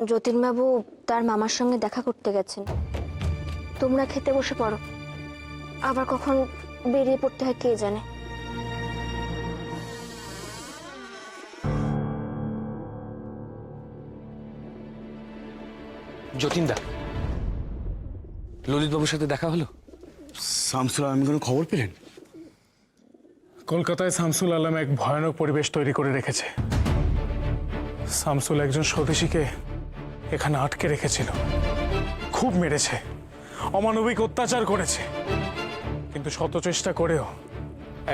যতীনবাবু তার মামার সঙ্গে দেখা করতে গেছেন। তোমরা খেতে বসে পড়ো, আবার কখন বেরিয়ে পড়তে হয় কে জানে। যতীনদা, ললিতবাবুর সাথে দেখা হলো? শামসুল আলম কোনো খবর পেলেন? কলকাতায় শামসুল আলম এক ভয়ানক পরিবেশ তৈরি করে রেখেছে। শামসুল একজন স্বদেশীকে এখানে আটকে রেখেছিল, খুব মেরেছে, অমানবিক অত্যাচার করেছে, কিন্তু শত চেষ্টা করেও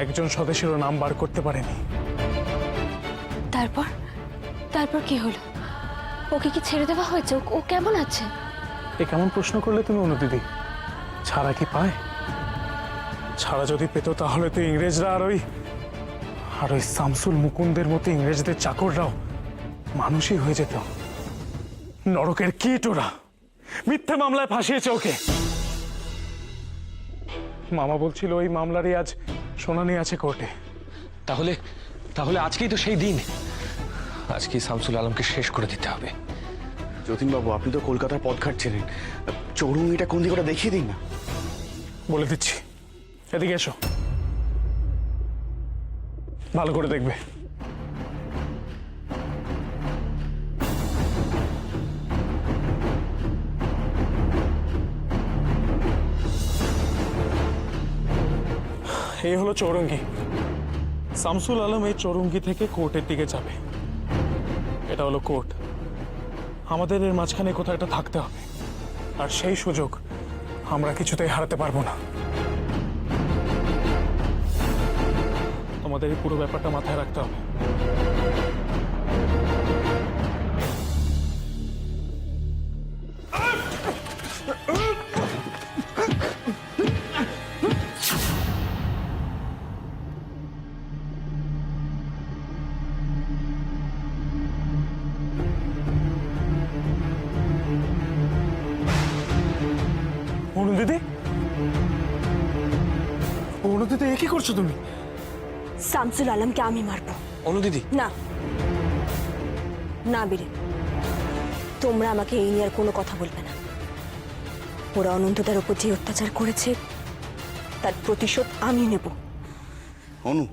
একজন স্বদেশীরও নাম বার করতে পারেনি। তারপর তারপর কি হলো? ওকে কি ছেড়ে দেওয়া হয়েছে? ও কেমন আছে? এ কেমন প্রশ্ন করলে তুমি অনুদিদি? ছাড়া কি পায়? ছাড়া যদি পেত তাহলে তো ইংরেজরা আর ওই শামসুল মুকুন্দের মতো ইংরেজদের চাকররাও মানুষই হয়ে যেত। নরকের কীট ওরা, মিথ্যে মামলায় ফাঁসিয়েছে ওকে। মামা বলছিল ওই মামলারই আজ শুনানি আছে কোর্টে। তাহলে তাহলে আজকেই তো সেই দিন। আজকেই শামসুল আলমকে শেষ করে দিতে হবে। যতীনবাবু, আপনি তো কলকাতার পথ ঘাটছিলেন, চৌরঙ্গিটা কোন দিকে ওটা দেখিয়ে দিন না। বলে দিচ্ছি, এদিকে এসো, ভালো করে দেখবে। এই হলো চৌরঙ্গি। শামসুল আলম এই চৌরঙ্গি থেকে কোর্টের দিকে যাবে। এটা হলো কোর্ট। আমাদের এর মাঝখানে কোথাও একটা থাকতে হবে, আর সেই সুযোগ আমরা কিছুতেই হারাতে পারবো না। তোমাদের এই পুরো ব্যাপারটা মাথায় রাখতে হবে। অনুদিদি, অনুদিদি, এ কি করছো তুমি? শামসুল আলমকে আমি মারবো। অনুদিদি, না না বীরে, তোমরা আমাকে এই নিয়ে আর কোনো কথা বলবে না। ওরা অনন্তদার উপর যে অত্যাচার করেছে তার প্রতিশোধ আমি নেব। অনু,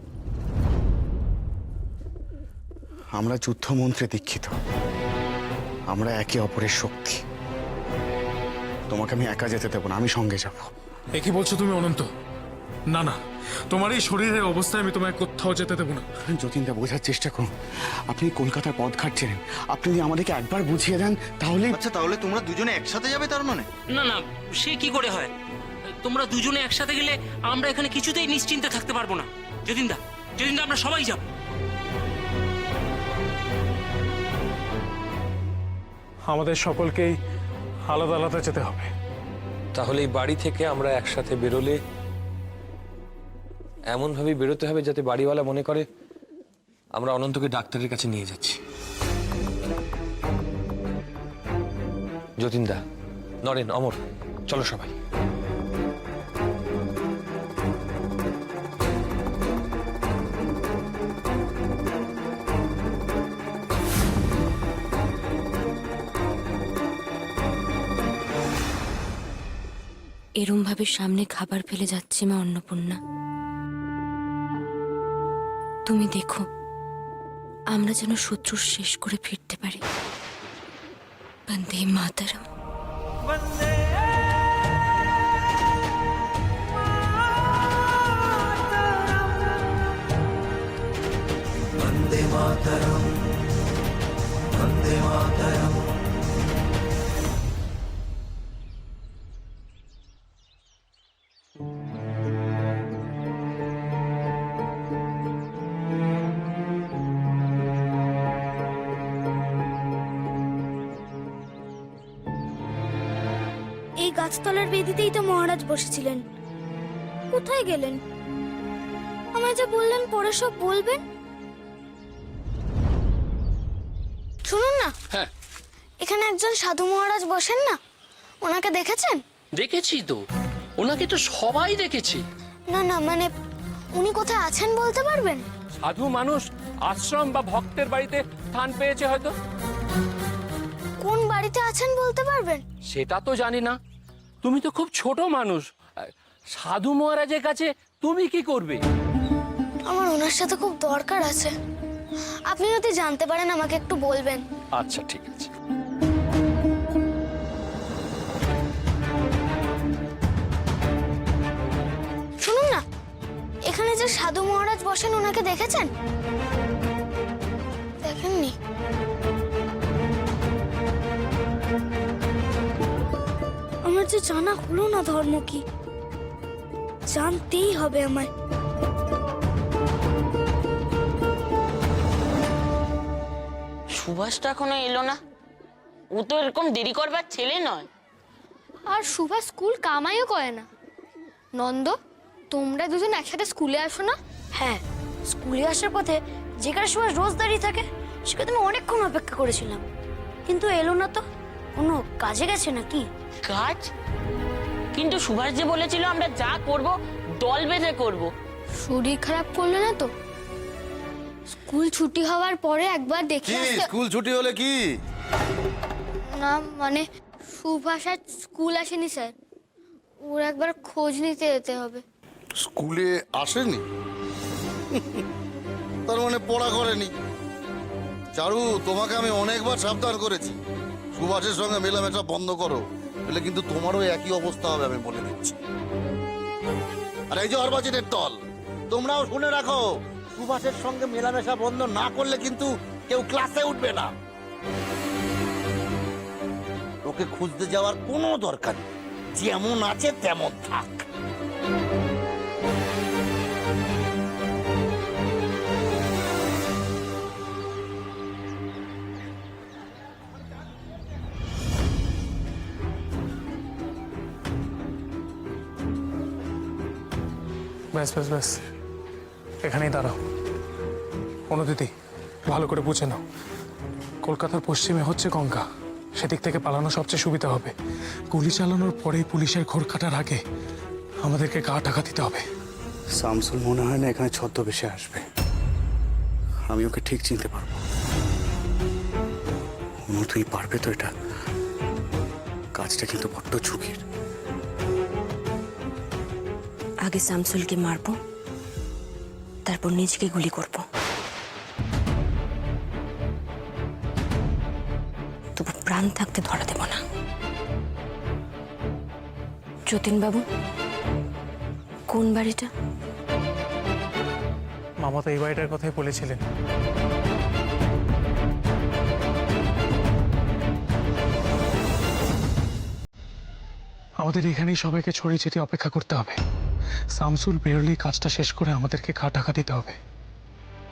আমরা যুদ্ধমন্ত্রে দীক্ষিত, আমরা একে অপরের শক্তি। তোমাকে আমি একা যেতে দেবো না, আমি সঙ্গে যাব। এ কি বলছো তুমি অনন্ত? না না, তোমার এই শরীরের অবস্থায় আমি তোমায় কোথাও যেতে দেবো না। যতীনদা, বোঝার চেষ্টা করুন। আপনি কলকাতার পথ ঘাটছিলেন, আপনি যদি আমাদেরকে একবার বুঝিয়ে দেন তাহলে। আচ্ছা, তাহলে তোমরা দুজনে একসাথে যাবে তার মানে? না না, সে কি করে হয়? তোমরা দুজনে একসাথে গেলে আমরা এখানে কিছুতেই নিশ্চিন্তে থাকতে পারবো না। যতীনদা, যতীনদা, আমরা সবাই যাব। আমাদের সকলকেই আলাদা আলাদা যেতে হবে। তাহলে এই বাড়ি থেকে আমরা একসাথে বেরোলে এমন ভাবে বেরোতে হবে যাতে বাড়িওয়ালা মনে করে আমরা অনন্তকে ডাক্তারের কাছে নিয়ে যাচ্ছি। যতীনদা, নরেন, অমর, চলো সবাই। এরম ভাবে সামনে খাবার ফেলে যাচ্ছি মা অন্নপূর্ণা। তুমি দেখো আমরা যেন শত্রু শেষ করে ফিরতে পারি। বন্দে মাতরম। বন্দে মাতরম, বন্দে মাতরম। এই গাছতলার বেদিতেই তো মহারাজ বসেছিলেন। কোথায় গেলেন? আমায় যে বললেন পরে সব বলবেন। শুনুন না, হ্যাঁ, এখানে একজন সাধু মহারাজ বসেন না, ওনাকে দেখেছেন? দেখেছি তো, ওনাকে তো সবাই দেখেছি। না না, মানে উনি কোথায় আছেন বলতে পারবেন? সাধু মানুষ আশ্রম বা ভক্তের বাড়িতে স্থান পেয়েছে হয়তো। কোন বাড়িতে আছেন বলতে পারবেন? সেটা তো জানি না, তুমি তো খুব ছোট মানুষ। সাধু মহারাজের কাছে তুমি কি করবে? আমার ওনার সাথে খুব দরকার আছে। আপনি যদি জানতে পারেন আমাকে একটু বলবেন। আচ্ছা ঠিক আছে। শুনুন না, এখানে যে সাধু মহারাজ বসেন ওনাকে দেখেছেন? দেখেননি? আমার যে জানা হলো না ধর্ম কি, জানতেই হবে আমায়। সুভাষটা এখনো এলো না। ও তো এরকম দেরি করবার ছেলে নয়। আর সুভাষ স্কুল কামাইও করে না। নন্দ, তোমরা দুজন একসাথে স্কুলে আসো না? হ্যাঁ, স্কুলে আসার পথে যেখানে সুভাষ রোজ দাঁড়িয়ে থাকে সেখানে আমি অনেকক্ষণ অপেক্ষা করেছিলাম, কিন্তু এলো না তো। কোনো কাজে গেছে নাকি? কাজ? কিন্তু সুভাষ যে বলেছিল আমরা যা করব দল বেঁধে করব। শরীর খারাপ করলে না তো? স্কুল ছুটি হওয়ার পরে একবার দেখি স্কুল ছুটি হলে কি? না মানে সুভাষ আজ স্কুল আসেনি স্যার, ওর একবার খোঁজ নিতে যেতে হবে। স্কুলে আসেনি? তার মানে পড়া করেনি। চারু, তোমাকে আমি অনেকবার সাবধান করেছি সুভাষের সঙ্গে মেলামেশা বন্ধ করো, বলে কিন্তু তোমারও একই অবস্থা হবে, আমি বলে দিচ্ছি। আর এই যে অর্বাচীনের দল, তোমরাও শুনে রাখো, সুভাষের সঙ্গে মেলামেশা বন্ধ না করলে কিন্তু কেউ ক্লাসে উঠবে না। ওকে খুঁজতে যাওয়ার কোনো দরকার নেই, যেমন আছে তেমন থাক। ব্যাস ব্যাস ব্যাস, এখানেই দাঁড়াও। অনুদিদি, ভালো করে বুঝে নাও, কলকাতার পশ্চিমে হচ্ছে গঙ্গা, সেদিক থেকে পালানো সবচেয়ে সুবিধা হবে। গুলি চালানোর পরেই পুলিশের ঘোর কাটার আগে আমাদেরকে গা ঢাকা দিতে হবে। শামসুল মনে হয় না এখানে ছদ্মবেশে আসবে। আমি ওকে ঠিক চিনতে পারবো। অনু, তুই পারবে তো এটা? কাজটা কিন্তু বড্ড ঝুঁকির। আগে শামসুলকে মারবো, তারপর নিজেকে গুলি করব। তবু প্রাণ থাকতে ধরা দেব না। যতীন বাবু, কোন বাড়িটা? মামা তো এই বাড়িটার কথাই বলেছিলেন। আমাদের এখানেই সবাইকে ছড়িয়ে ছিটিয়ে অপেক্ষা করতে হবে। শামসুল বেরোলেই কাজটা শেষ করে আমাদেরকে গা ঢাকা দিতে হবে।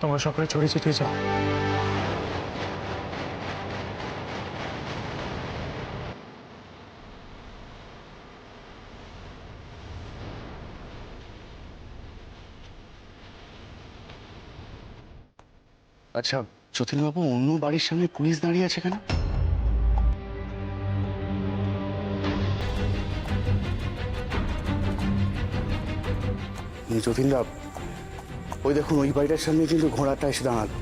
তোমরা সকলে ছড়িয়ে ছিটিয়ে যাও। আচ্ছা যতীনবাবু, অন্য বাড়ির সামনে পুলিশ দাঁড়িয়ে আছে কেন? যতীনদা, ওই দেখুন, ওই বাড়িটার সামনে কিন্তু ঘোড়াটা এসে দাঁড়ালো।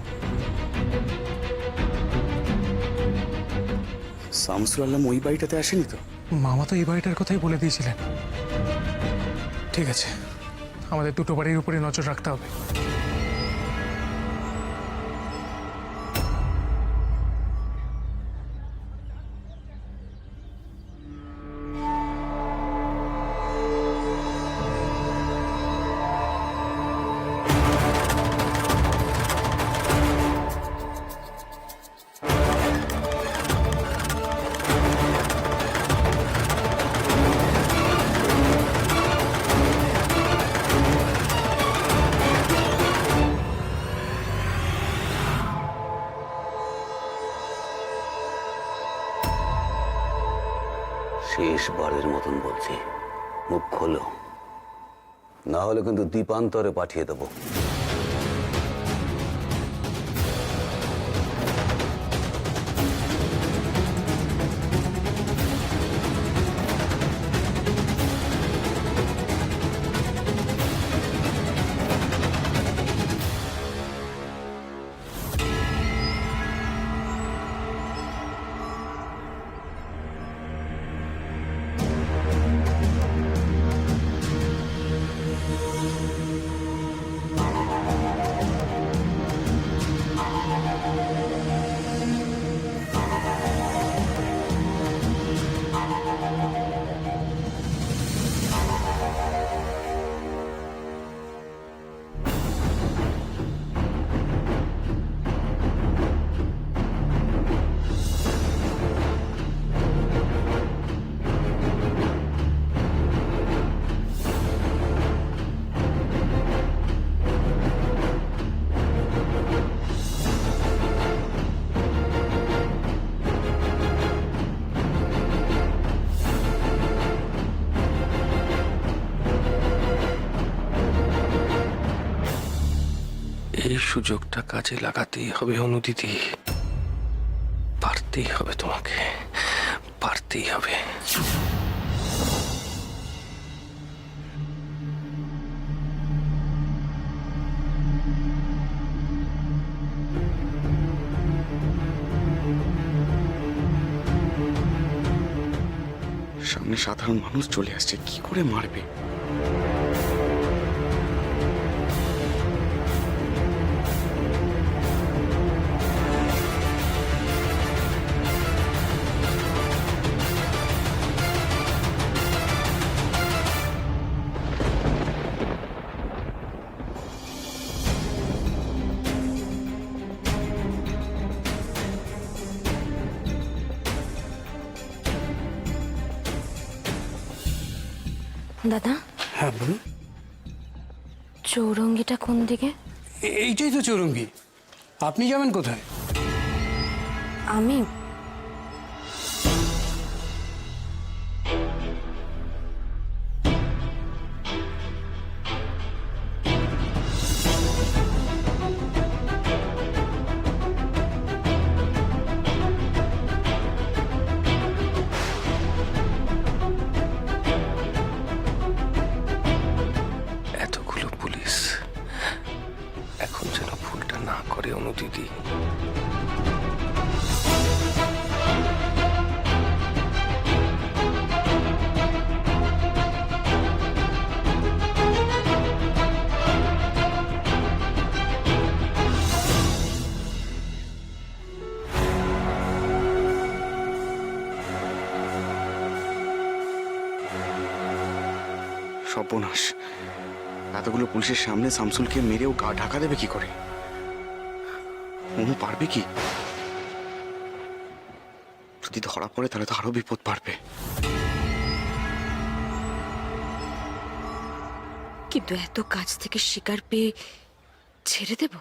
শামসুল আলম ওই বাড়িটাতে আসেনি তো? মামা তো এই বাড়িটার কথাই বলে দিয়েছিলেন। ঠিক আছে, আমাদের দুটো বাড়ির উপরে নজর রাখতে হবে। শেষবারের মতন বলছি, মুখ খোলো, না হলে কিন্তু দ্বীপান্তরে পাঠিয়ে দেবো। এই সুযোগটা কাজে লাগাতেই হবে অনুদিদি, পারতেই হবে তোমাকে, পারতেই হবে। সামনে সাধারণ মানুষ চলে আসছে, কি করে মারবে? দাদা, হ্যাঁ বলুন। চৌরঙ্গিটা কোন দিকে? এইটাই তো চৌরঙ্গি। আপনি যাবেন কোথায়? আমি এতগুলো পুলিশ এখন যেন ভুলটা না করে অনুদিদি। সর্বনাশ, এতগুলো পুলিশের সামনে শামসুলকে মেরেও গা ঢাকা দেবে কি করে? অনু পারবে কি? যদি ধরা পড়ে তাহলে তো আরো বিপদ বাড়বে। কিন্তু এত কাছ থেকে শিকার পেয়ে ছেড়ে দেব?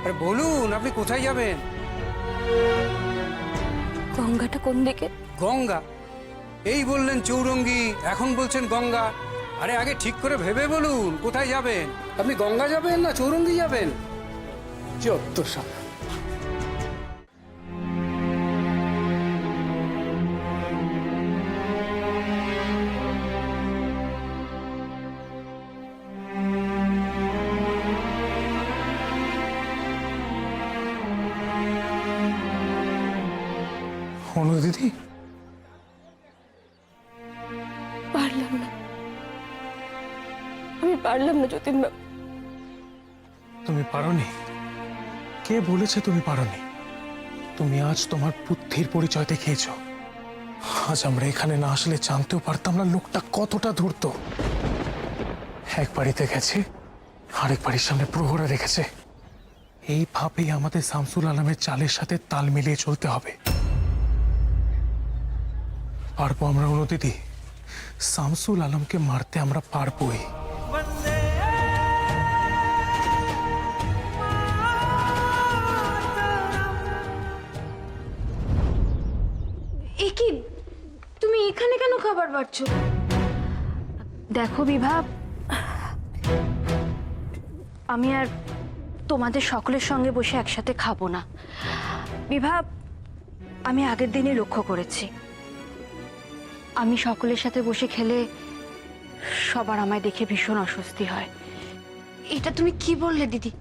আরে বলুন, আপনি কোথায় যাবেন? গঙ্গাটা কোন দিকে? গঙ্গা? এই বললেন চৌরঙ্গি, এখন বলছেন গঙ্গা। আরে আগে ঠিক করে ভেবে বলুন কোথায় যাবেন। আপনি গঙ্গা যাবেন না চৌরঙ্গি যাবেন? যত সব। অনুদিদি, পারলাম না, আমি পারলাম না যতীন বাবু। তুমি পারোনি? কে বলেছে তুমি পারোনি? তুমি আজ তোমার বুদ্ধির পরিচয় দেখিয়েছ। আজ আমরা এখানে না আসলে জানতেও পারতাম না লোকটা কতটা ধূর্ত। এক বাড়িতে গেছে, আরেক বাড়ির সামনে প্রহরা রেখেছে। এইভাবেই আমাদের শামসুল আলমের চালের সাথে তাল মিলিয়ে চলতে হবে। পারবো আমরা অনুদিদি, শামসুল আলমকে মারতে আমরা পারবোই। কি তুমি এখানে কেন খাবার বাড়ছো? দেখো বিভা, আমি আর তোমাদের সকলের সঙ্গে বসে একসাথে খাবো না। বিভা, আমি আগের দিনই লক্ষ্য করেছি, আমি সকলের সাথে বসে খেলে সবার আমায় দেখে ভীষণ অস্বস্তি হয়। এটা তুমি কি বললে দিদি?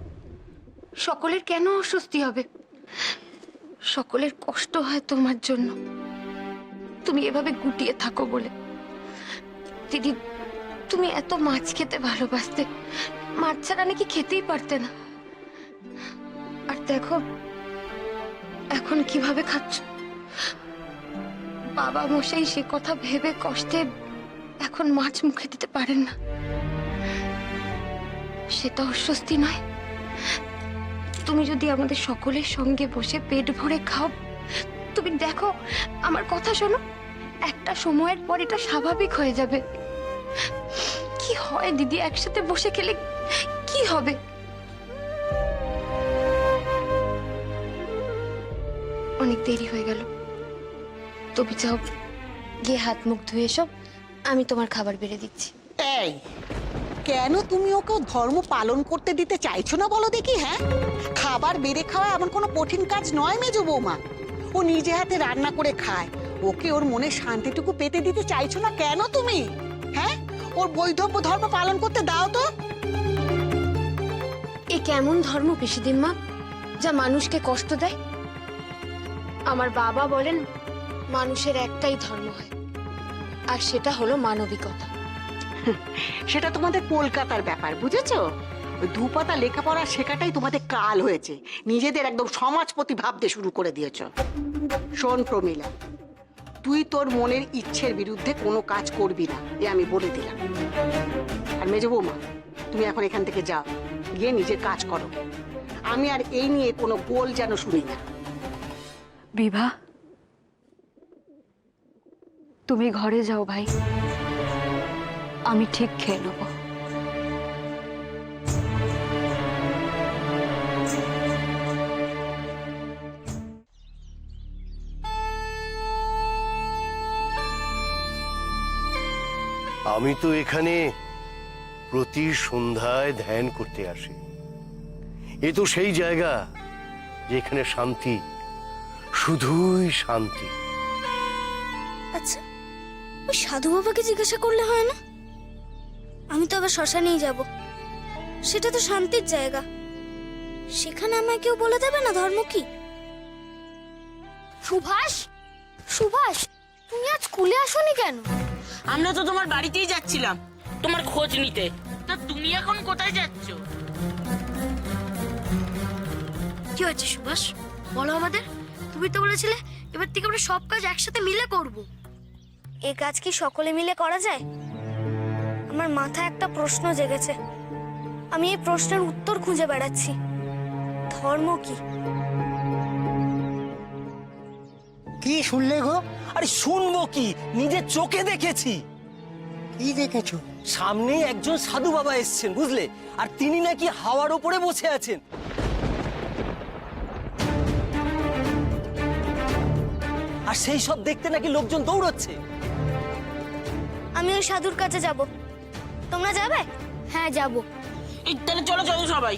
সকলের কেন অস্বস্তি হবে? সকলের কষ্ট হয় তোমার জন্য, তুমি এভাবে গুটিয়ে থাকো বলে। দিদি, তুমি এত মাছ খেতে ভালোবাসতে, মাছ ছাড়া নাকি খেতেই পারতে না। আর দেখো এখন কিভাবে খাচ্ছ। বাবা মশাই সে কথা ভেবে কষ্টে এখন মাছ মুখে দিতে পারেন না। সেটা অস্বস্তি নয়। তুমি যদি আমাদের সকলের সঙ্গে বসে পেট ভরে খাও, তুমি দেখো, আমার কথা শোনো, একটা সময়ের পর এটা স্বাভাবিক হয়ে যাবে। কি হয় দিদি, একসাথে বসে খেলে কি হবে? অনেক দেরি হয়ে গেল, তুমি যাও, গিয়ে হাত মুখ ধুয়ে এসো, আমি তোমার খাবার বেড়ে দিচ্ছি। এই, কেন তুমি ওকে ধর্ম পালন করতে দিতে চাইছো না বলো দেখি? হ্যাঁ, খাবার বেড়ে খাওয়া এমন কোনো কঠিন কাজ নয় মেজো বৌমা। ও নিজে হাতে রান্না করে খায়, ওকে ওর মনে শান্তিটুকু পেতে দিতে চাইছো না কেন তুমি? হ্যাঁ, ওর বৈধব্য ধর্ম পালন করতে দাও তো। এ কেমন ধর্ম পিসিদিম্মা, যা মানুষকে কষ্ট দেয়? আমার বাবা বলেন মানুষের একটাই ধর্ম হয়, আর সেটা হলো মানবিকতা। সেটা তোমাদের কলকাতার ব্যাপার, বুঝেছো? ওই দুপাতা লেখাপড়া শেখাটাই তোমাদের কাল হয়েছে, নিজেদের একদম সমাজপতি ভাবতে শুরু করে দিয়েছো। শোন প্রমীলা, তুই তোর মনের ইচ্ছের বিরুদ্ধে কোনো কাজ করবি না, এ আমি বলে দিলাম। আর মেজো বৌমা, তুমি এখন এখান থেকে যাও, গিয়ে নিজের কাজ করো। আমি আর এই নিয়ে কোনো গোল যেন শুনি না। বিভা, তুমি ঘরে যাও ভাই, আমি ঠিক খেয়ে নেব। আমি তো এখানে প্রতি সন্ধ্যায় ধ্যান করতে আসি। এ তো সেই জায়গা যেখানে শান্তি, শুধুই শান্তি। আচ্ছা, ওই সাধু বাবাকে জিজ্ঞাসা করলে হয় না? আমি তো আবার শ্মশানেই যাব, সেটা তো শান্তির জায়গা, সেখানে আমায় কেউ বলে দেবে না ধর্ম কি? সুভাষ, সুভাষ, তুমি আজ স্কুলে আসোনি কেন? আমরা তো তোমার বাড়িতেই যাচ্ছিলাম তোমার খোঁজ নিতে। তা তুমি এখন কোথায় যাচ্ছ? কি হয়েছে সুভাষ, বলো আমাদের। তুমি তো বলেছিলে এবার থেকে আমরা সব কাজ একসাথে মিলে করব। এই কাজ কি সকলে মিলে করা যায়? আমার মাথায় একটা প্রশ্ন জেগেছে, আমি এই প্রশ্নের উত্তর খুঁজে বেড়াচ্ছি। ধর্ম কি? কি শুনলে গো? আরে শুনবো কি, নিজের চোখে দেখেছি। কি দেখেছো? সামনে একজন সাধু বাবা এসেছেন, বুঝলে, আর তিনি নাকি হাওয়ার উপরে বসে আছেন। আর সেই সব দেখতে নাকি লোকজন দৌড়চ্ছে। আমি ওই সাধুর কাছে যাব, তোমরা যাবে? হ্যাঁ যাব। তাহলে চলো চলো সবাই।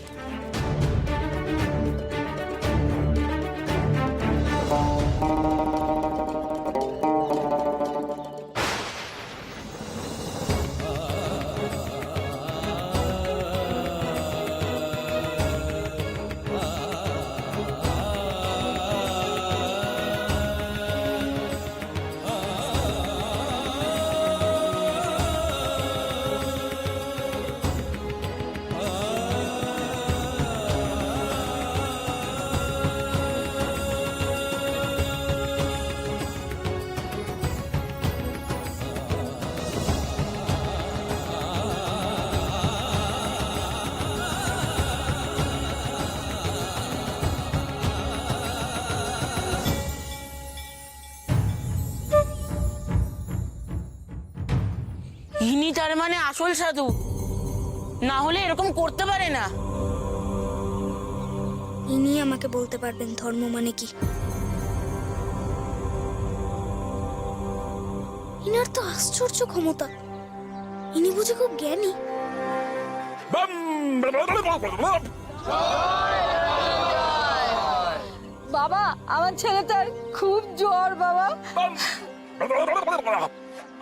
ইনি তার মানে আসল সাধু, না হলে এরকম করতে পারে না। ইনি আমাকে বলতে পারবেন ধর্ম মানে কি। ইনার তো আশ্চর্য ক্ষমতা, ইনি বুঝি খুব জ্ঞানী। বাবা আমার ছেলেটার খুব জ্বর বাবা।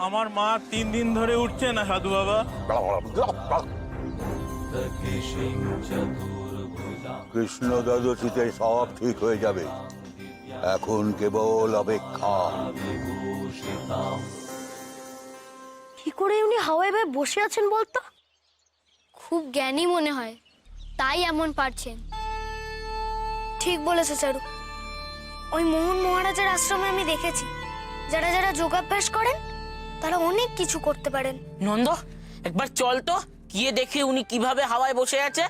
আমার মা 3 দিন ধরে উঠছে না সাধু বাবা। কৃষ্ণ দ্বাদশীতে সব ঠিক হয়ে যাবে, এখন কেবল অপেক্ষা। কি করে উনি হাওয়ায় ভাই বসে আছেন বলতো? খুব জ্ঞানী মনে হয়, তাই এমন পারছেন। ঠিক বলেছে চারু, ওই মোহন মহারাজের আশ্রমে আমি দেখেছি যারা যারা যোগাভ্যাস করেন তারা অনেক কিছু করতে পারেন। নন্দ একবার চল তো, গিয়ে দেখি উনি কিভাবে হাওয়ায় বসে আছে।